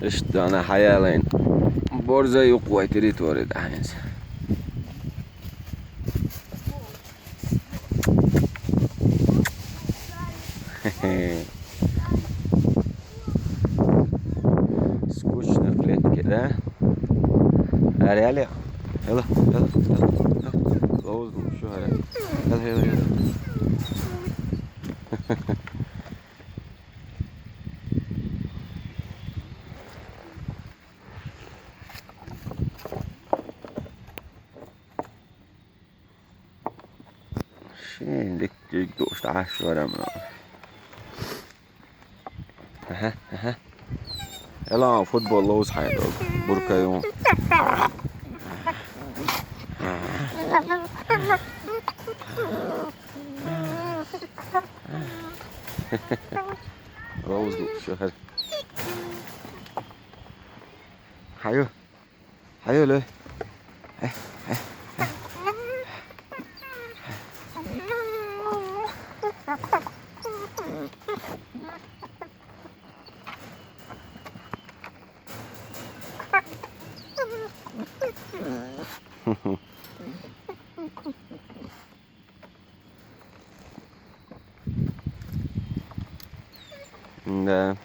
قشطة. أنا حيالين بورزة يقوى تريتوري دحين. سكوتش نفلت كده. هلا هلا. يلا يلا يلا. غوصوا شو هلا. يلا يلا يلا. شين ديك دوشت عشرة من اها اها. يلا فوتبول لوز حيدوغ بركة يوم. غوصوا شو هلا. حيو حيو ليه. ده